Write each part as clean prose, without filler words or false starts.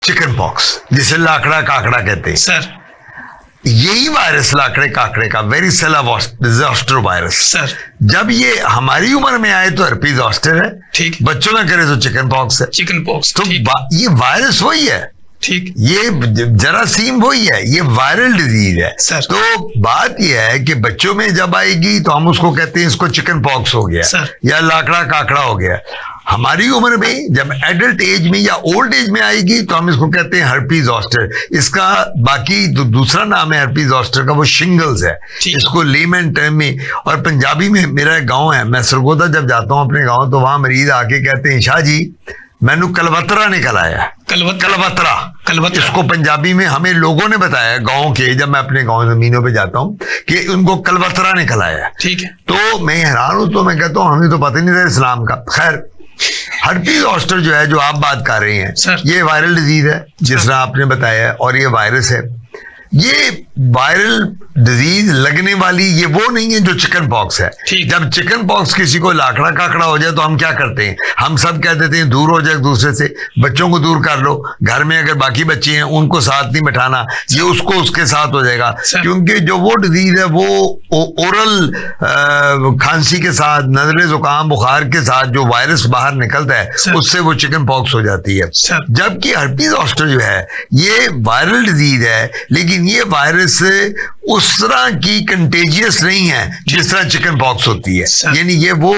Chicken pox, जिसे लाकड़ा काकड़ा कहते हैं सर। यही वायरस लाकड़े काकड़े का वेरिसेला ज़ोस्टर वायरस सर। जब ये हमारी उम्र में आए तो herpes ज़ोस्टर है, ठीक। बच्चों में करे तो चिकन पॉक्स है। चिकन पॉक्स, तो ये वायरस वही है, ठीक। ये जरासीम वही है, ये वायरल डिजीज है सर। तो बात ये है कि बच्चों में जब आएगी तो हम उसको कहते हैं इसको चिकन पॉक्स हो गया सर। या लाकड़ा काकड़ा हो गया। हमारी उम्र में जब एडल्ट एज में या ओल्ड एज में आएगी तो हम इसको कहते हैं herpes ज़ोस्टर। इसका बाकी दूसरा नाम है herpes ज़ोस्टर का, वो शिंगल्स है इसको लेमन टर्म में। और पंजाबी में मेरा एक गांव है, मैं सरगोदा जब जाता हूं अपने गांव तो वहां मरीज आके कहते हैं शाह जी मैनू कलवतरा निकल आया। कलवतरा इसको पंजाबी में हमें लोगों ने बताया गांव के, जब मैं अपने गांव जमीनों पे जाता हूं कि उनको कलवतरा निकल आया। ठीक है। तो मैं हैरान हूं, तो मैं कहता हूं हमें तो पता ही नहीं था इस्लाम का। खैर herpes ज़ोस्टर जो है, जो आप बात कर रहे हैं सर। ये वायरल डिजीज है जिस तरह आपने बताया है, और ये वायरस है। ये वायरल डिजीज लगने वाली ये वो नहीं है जो चिकन पॉक्स है। जब चिकन पॉक्स किसी को लाकड़ा काकड़ा हो जाए तो हम क्या करते हैं, हम सब कह देते हैं दूर हो जाए एक दूसरे से, बच्चों को दूर कर लो, घर में अगर बाकी बच्चे हैं उनको साथ नहीं बैठाना, ये उसको उसके साथ हो जाएगा। क्योंकि जो वो डिजीज है वो ओरल खांसी के साथ, नजले जुकाम बुखार के साथ जो वायरस बाहर निकलता है उससे वो चिकन पॉक्स हो जाती है। जबकि herpes ज़ोस्टर जो है ये वायरल डिजीज है, लेकिन ये वायरस उस तरह की कंटेजियस नहीं है जिस तरह चिकन पॉक्स होती है, यानी ये वो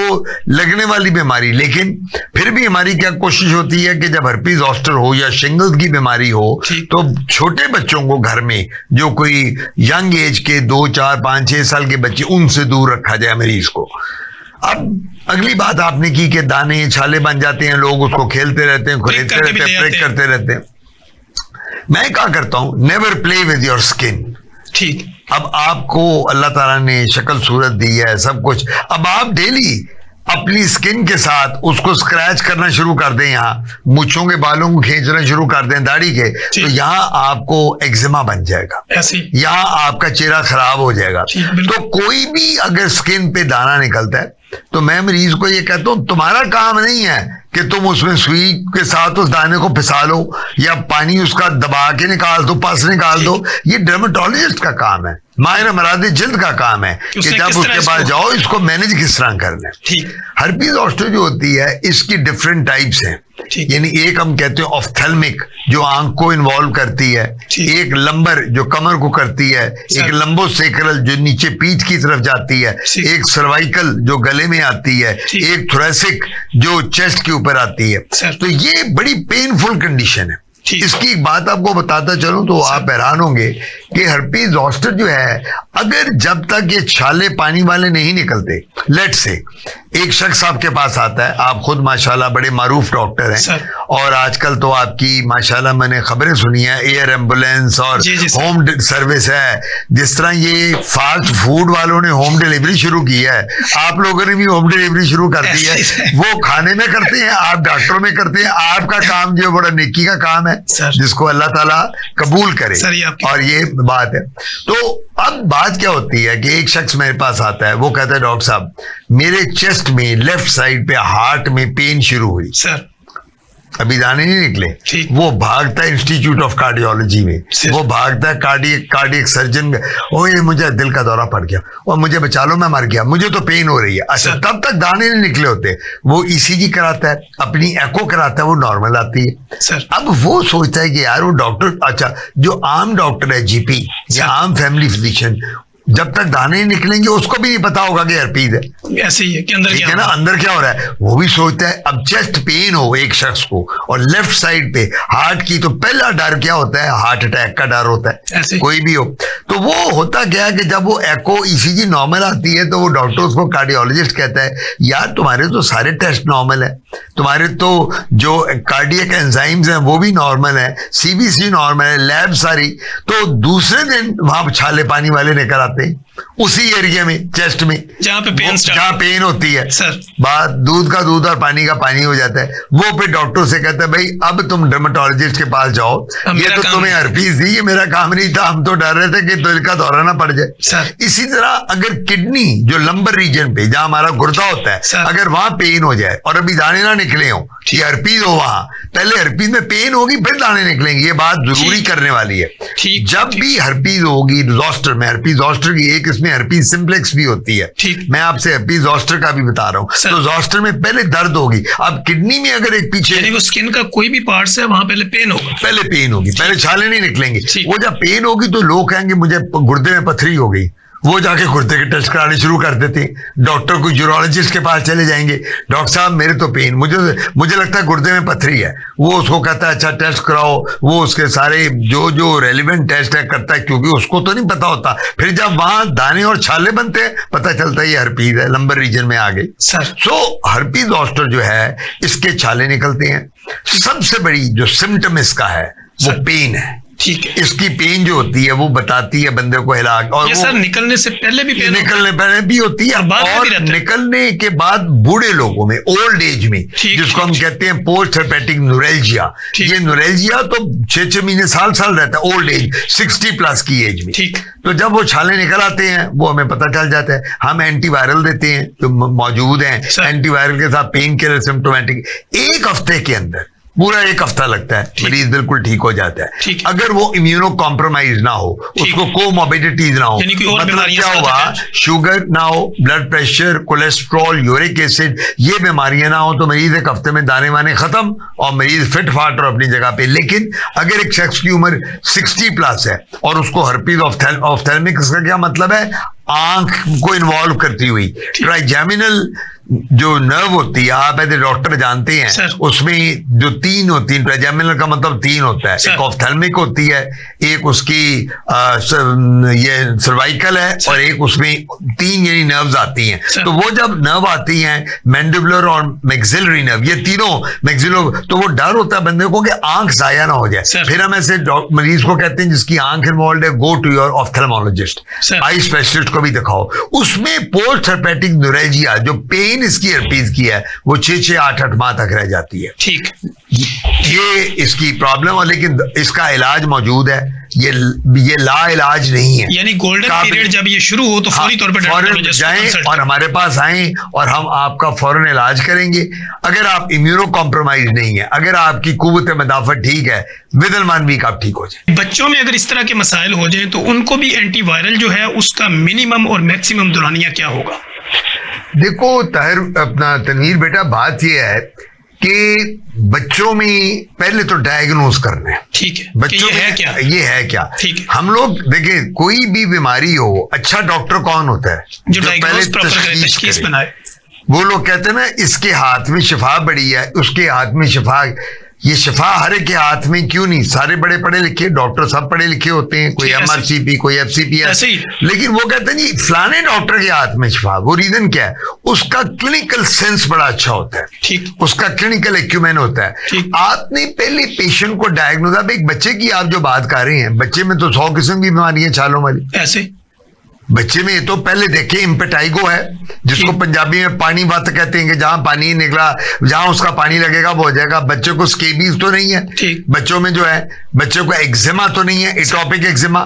लगने वाली बीमारी। लेकिन फिर भी हमारी क्या कोशिश होती है कि जब herpes ज़ोस्टर हो या शिंगल्स की बीमारी हो तो छोटे बच्चों को घर में, जो कोई यंग एज के 2, 4, 5, 6 साल के बच्चे, उनसे दूर रखा जाए मरीज को। अब अगली बात आपने की कि दाने छाले बन जाते हैं, लोग उसको खेलते रहते हैं, खरीदते रहते हैं, प्रेक करते रहते हैं। मैं क्या करता हूं, never play with your skin. ठीक। अब आपको अल्लाह ताला ने शक्ल सूरत दी है, सब कुछ, अब आप डेली अपनी स्किन के साथ उसको स्क्रैच करना शुरू कर दें, यहाँ मूंछों के बालों को खींचना शुरू कर दें, दाढ़ी के, तो यहाँ आपको एक्जिमा बन जाएगा, यहाँ आपका चेहरा खराब हो जाएगा। तो कोई भी अगर स्किन पे दाना निकलता है तो मैं मरीज को ये कहता हूं तुम्हारा काम नहीं है कि तुम उसमें सुई के साथ उस दाने को फिसा लो या पानी उसका दबा के निकाल दो, पस निकाल दो। ये डर्मेटोलॉजिस्ट का काम है, माहिर अमराद जिल्द का काम है कि जब उसके पास जाओ इसको मैनेज किस तरह करना है। herpes ज़ोस्टर जो होती है इसकी डिफरेंट टाइप्स हैं, यानी एक हम कहते हैं ऑफ्थेल्मिक जो आंख को इन्वॉल्व करती है, एक लंबर जो कमर को करती है, एक लंबोसेक्रल जो नीचे पीठ की तरफ जाती है, एक सर्वाइकल जो गले में आती है, एक थोरेसिक जो चेस्ट के ऊपर आती है। तो ये बड़ी पेनफुल कंडीशन है। इसकी एक बात आपको बताता चलूं तो आप हैरान होंगे कि herpes ज़ोस्टर जो है, अगर जब तक ये छाले पानी वाले नहीं निकलते, लेट से एक शख्स आपके पास आता है, आप खुद माशाल्लाह बड़े मारूफ डॉक्टर हैं और आजकल तो आपकी माशाल्लाह मैंने खबरें सुनी है एयर एम्बुलेंस और होम सर्विस है। जिस तरह ये फास्ट फूड वालों ने होम डिलीवरी शुरू की है, आप लोगों ने भी होम डिलीवरी शुरू कर दी है। वो खाने में करते हैं, आप डॉक्टरों में करते हैं। आपका काम जो बड़ा नेकी का काम है जिसको अल्लाह ताला कबूल करे, और ये बात है। तो अब बात क्या होती है कि एक शख्स मेरे पास आता है, वो कहता है डॉक्टर साहब मेरे चेस्ट में लेफ्ट साइड पे हार्ट में पेन शुरू हुई, सर अभी दाने नहीं निकले। वो भागता है इंस्टीट्यूट ऑफ कार्डियोलॉजी में, वो भागता है कार्डियक सर्जन, ओए मुझे दिल का दौरा पड़ गया और मुझे बचा लो मैं मर गया, मुझे तो पेन हो रही है। अच्छा तब तक दाने नहीं निकले होते, वो ईसीजी कराता है, अपनी एको कराता है, वो नॉर्मल आती है। अब वो सोचता है कि यार वो डॉक्टर, अच्छा जो आम डॉक्टर है जीपी या आम फैमिली फिजिशियन, जब तक दाने नहीं निकलेंगे उसको भी नहीं पता होगा कि herpes है। ऐसे ही है कि अंदर क्या है ना, अंदर क्या हो रहा है वो भी सोचता है। अब चेस्ट पेन हो एक शख्स को और लेफ्ट साइड पे हार्ट की, तो पहला डर क्या होता है, हार्ट अटैक का डर होता है, कोई भी हो। तो वो होता क्या है कि जब वो एको ईसीजी नॉर्मल आती है तो वो डॉक्टर उसको कार्डियोलॉजिस्ट कहता है यार तुम्हारे तो सारे टेस्ट नॉर्मल है, तुम्हारे तो जो कार्डियक एंजाइम्स हैं वो भी नॉर्मल है, सीबीसी नॉर्मल है, लैब सारी। तो दूसरे दिन वहां छाले पानी वाले निकल आते हैं उसी एरिया में, चेस्ट में, जहाँ पेन होती है सर, बात दूध का दूध और पानी का पानी हो जाता है। वो फिर डॉक्टर से कहता है भाई अब तुम डर्मेटोलॉजिस्ट के पास जाओ, ये तो तुम्हें हर्पीज थी, ये मेरा काम नहीं था, हम तो डर रहे थे कि दिल का दौरा ना पड़ जाए सर। इसी तरह अगर किडनी जो लंबर रीजन पे जहां हमारा गुर्दा होता है सर, अगर वहां पेन हो जाए और अभी दाने ना निकले हो, ये हर्पीज हो, वहां पहले हर्पीज में पेन होगी फिर दाने निकलेंगे, ये बात जरूरी करने वाली है। जब भी हर्पीज होगी जोस्टर में, हर्पीज जोस्टर की एक इसमें हर्पीज सिंप्लेक्स भी होती है, मैं आपसे हर्पीज जोस्टर का भी बता रहा हूँ। तो जोस्टर में पहले दर्द होगी, अब किडनी में अगर एक पीछे यानी वो स्किन का कोई भी पार्ट है वहां पहले पेन होगा, पहले पेन होगी, पहले छाले नहीं निकलेंगे। वो जब पेन होगी तो लोग कहेंगे मुझे गुर्दे में पथरी हो गई, वो जाके गुर्दे के टेस्ट कराने शुरू कर देते हैं, डॉक्टर को यूरोलॉजिस्ट के पास चले जाएंगे, डॉक्टर साहब मेरे तो पेन, मुझे लगता है गुर्दे में पथरी है, वो उसको कहता है अच्छा टेस्ट कराओ, वो उसके सारे जो रेलिवेंट टेस्ट है करता है, क्योंकि उसको तो नहीं पता होता। फिर जब वहां दाने और छाले बनते हैं पता चलता है ये हर्पीज है, लंबर रीजन में आ गई। सो हर्पीज जोस्टर जो है इसके छाले निकलते हैं। सबसे बड़ी जो सिम्टम इसका है वो पेन है, ठीक है। इसकी पेन जो होती है वो बताती है बंदे को हिला, और ये सर निकलने से पहले भी पेन, निकलने पहले भी होती है और निकलने के बाद बूढ़े लोगों में, ओल्ड एज में, जिसको हम कहते हैं पोस्ट हेपेटिक न्यूरेल्जिया। ये न्यूरेल्जिया तो 6-6 महीने साल रहता है ओल्ड एज, 60 प्लस की एज में। तो जब वो छाले निकल आते हैं वो हमें पता चल जाता है, हम एंटीवायरल देते हैं जो मौजूद हैं, एंटीवायरल के साथ पेन किलर सिम्टोमेटिक, 1 हफ्ते के अंदर, पूरा 1 हफ्ता लगता है, मरीज बिल्कुल ठीक हो जाता है। अगर वो इम्यूनो कॉम्प्रोमाइज ना हो, उसको कोमॉर्बिडिटीज ना हो, मतलब क्या हुआ, शुगर ना हो, blood pressure, cholesterol, uric acid, ये बीमारियां ना हो तो मरीज 1 हफ्ते में दाने वाने खत्म और मरीज फिट फाट और अपनी जगह पे। लेकिन अगर एक शख्स की उम्र 60 प्लस है और उसको हर्पीज ऑफ्थेल्मिक, इसका क्या मतलब है, आंख को इन्वॉल्व करती हुई ट्राइजेमिनल जो नर्व होती है, आप ऐसे डॉक्टर जानते हैं, उसमें जो 3 होती है, ट्राइजेमिनल का मतलब 3 होता है, एक ऑफ्थेल्मिक होती है, एक उसकी ये सर्वाइकल है और एक उसमें 3 यानी नर्व्स आती हैं। तो वो जब नर्व आती हैं, मैंडिबुलर और मैक्सिलरी नर्व, ये तीनों मैक्सिलो, तो वो डर होता है बंदे को कि आंख जाया ना हो जाए। फिर हम ऐसे मरीज को कहते हैं जिसकी आंख इन्वॉल्व है, go to your ophthalmologist, eye specialist को भी दिखाओ। उसमें पोस्ट हेपेटिक न्यूरेल्जिया जो पेन इसकी हर्पीज की है वो 6-6, 8-8 माह तक रह जाती है। ठीक, ये इसकी प्रॉब्लम है, लेकिन इसका इलाज मौजूद है, ये ला इलाज नहीं है। यानी गोल्डन पीरियड जब ये शुरू हो तो फौरी तौर पर फौरन जाएं और हमारे पास आएं और हम आपका फौरन इलाज करेंगे। अगर आप इम्यूनो कॉम्प्रोमाइज नहीं है, अगर आपकी कुव्वत मदाफत ठीक है, विदिन 1 वीक आप ठीक हो जाए। बच्चों में अगर इस तरह के मसाइल हो जाए तो उनको भी एंटीवायरल जो है उसका मिनिमम और मैक्सिमम दौरानिया क्या होगा? देखो ताहिर, अपना तनवीर बेटा, बात यह है कि बच्चों में पहले तो डायग्नोज करना है। ठीक है, बच्चों में ये है क्या, हम लोग देखें कोई भी बीमारी हो, अच्छा डॉक्टर कौन होता है जो पहले तशखीस बनाए। वो लोग कहते हैं ना इसके हाथ में शिफा बड़ी है, उसके हाथ में शिफा, ये शिफा हर एक के हाथ में क्यों नहीं, सारे बड़े पढ़े लिखे डॉक्टर सब पढ़े लिखे होते हैं, कोई MRCP, कोई FCPS, लेकिन वो कहते हैं नहीं फलाने डॉक्टर के हाथ में शिफा। वो रीजन क्या है, उसका क्लिनिकल सेंस बड़ा अच्छा होता है, ठीक, उसका क्लिनिकल एक्यूमेन होता है। आपने पहले पेशेंट को डायग्नोज, अब एक बच्चे की आप जो बात कर रहे हैं, बच्चे में तो 100 किस्म की बीमारियां छालों वाली, ऐसे बच्चे में तो पहले देखे इम्पेटाइगो है, जिसको पंजाबी में पानी बात कहते हैं, कि जहां पानी निकला जहां उसका पानी लगेगा वो हो जाएगा। बच्चे को स्केबीज तो नहीं है, बच्चों में जो है, बच्चे को एक्जिमा तो नहीं है, एटोपिक एक्जिमा,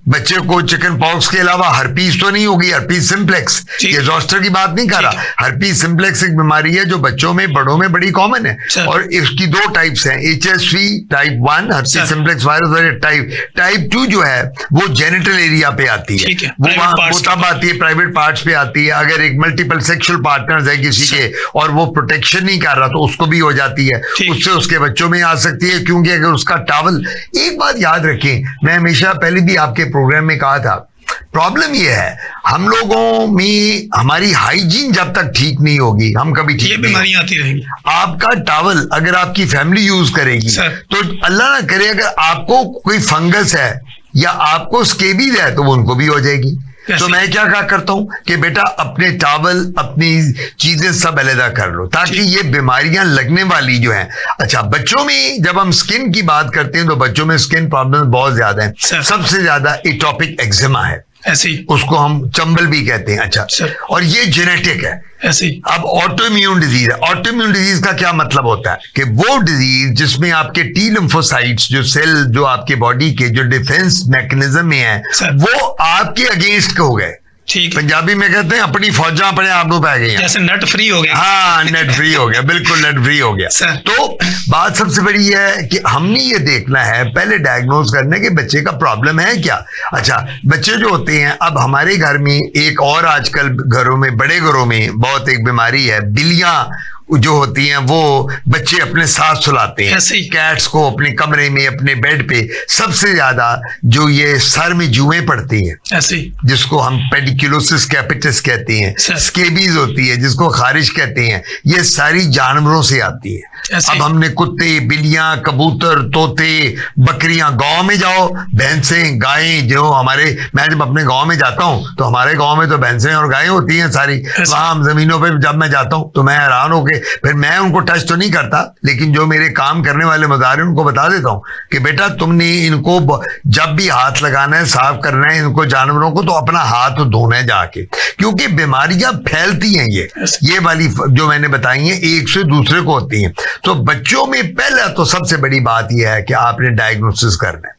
बच्चे को चिकन पॉक्स के अलावा हर्पीज तो नहीं होगी, हर्पीज सिंप्लेक्स, ये जोस्टर की बात नहीं कर रहा। हर्पीज सिंप्लेक्स एक बीमारी है जो बच्चों में बड़ों में बड़ी कॉमन है, और इसकी 2 टाइप्स हैं, HSV type 1 herpes simplex virus, type 2 जो है वो जेनिटल एरिया पे आती है, वो तब आती है, प्राइवेट पार्ट्स पे आती है। अगर एक मल्टीपल सेक्सुअल पार्टनर्स है किसी के और वो प्रोटेक्शन नहीं कर रहा तो उसको भी हो जाती है, उससे उसके बच्चों में आ सकती है, क्योंकि अगर उसका टावल, एक बात याद रखें, मैं हमेशा पहले भी आपके प्रोग्राम में कहा था, प्रॉब्लम ये है हम लोगों में हमारी हाइजीन जब तक ठीक नहीं होगी हम कभी ठीक, ये बीमारियां आती रहेंगी। आपका टावल अगर आपकी फैमिली यूज करेगी तो अल्लाह ना करे अगर आपको कोई फंगस है या आपको स्केबीज है तो वो उनको भी हो जाएगी। तो मैं क्या करता हूं कि बेटा अपने टावल, अपनी चीजें सब अलग कर लो ताकि ये बीमारियां लगने वाली जो हैं। अच्छा, बच्चों में जब हम स्किन की बात करते हैं तो बच्चों में स्किन प्रॉब्लम बहुत ज्यादा है, सबसे ज्यादा एटोपिक एक्जिमा है, ऐसे ही उसको हम चंबल भी कहते हैं। अच्छा, सर। और ये जेनेटिक है। ऐसे ही अब ऑटोइम्यून डिजीज है। ऑटोइम्यून डिजीज का क्या मतलब होता है कि वो डिजीज जिसमें आपके टी लिम्फोसाइट्स, जो सेल जो आपके बॉडी के जो डिफेंस मैकेनिज्म में है, सर। वो आपके अगेंस्ट हो गए। ठीक है, पंजाबी में कहते हैं अपनी फौजा अपने आप में पै गई। जैसे नट फ्री हो गया। हाँ, नेट फ्री हो गया, बिल्कुल नेट फ्री हो गया। सर। तो बात सबसे बड़ी ये है कि हमने ये देखना है पहले डायग्नोज करने के बच्चे का प्रॉब्लम है क्या। अच्छा, बच्चे जो होते हैं, अब हमारे घर में एक और आजकल घरों में, बड़े घरों में बहुत एक बीमारी है, बिल्लियां जो होती हैं वो बच्चे अपने साथ सुलाते हैं। ऐसे ही। कैट्स को अपने कमरे में, अपने बेड पे सबसे ज्यादा जो ये सर में जुएं पड़ती हैं, ऐसे ही जिसको हम पेडिकुलोसिस कैपिटस कहते हैं, सर। स्केबीज होती है जिसको खारिश कहते हैं, ये सारी जानवरों से आती है। ऐसे। अब हमने कुत्ते, बिल्लियां, कबूतर, तोते, बकरियां, गांव में जाओ, भैंसें, गायें, जो हमारे, मैं जब अपने गांव में जाता हूं तो हमारे गांव में तो भैंसें और गायें होती हैं सारी। वहां जमीनों पे जब मैं जाता हूं तो मैं हैरान होके, फिर मैं उनको टच तो नहीं करता, लेकिन जो मेरे काम करने वाले मदार हैं उनको बता देता हूं कि बेटा तुमने इनको जब भी हाथ लगाना है, साफ करना है इनको जानवरों को, तो अपना हाथ धोना है जाके, क्योंकि बीमारियां फैलती हैं ये वाली जो मैंने बताई है एक से दूसरे को होती हैं। तो बच्चों में पहला तो सबसे बड़ी बात यह है कि आपने डायग्नोसिस करना है।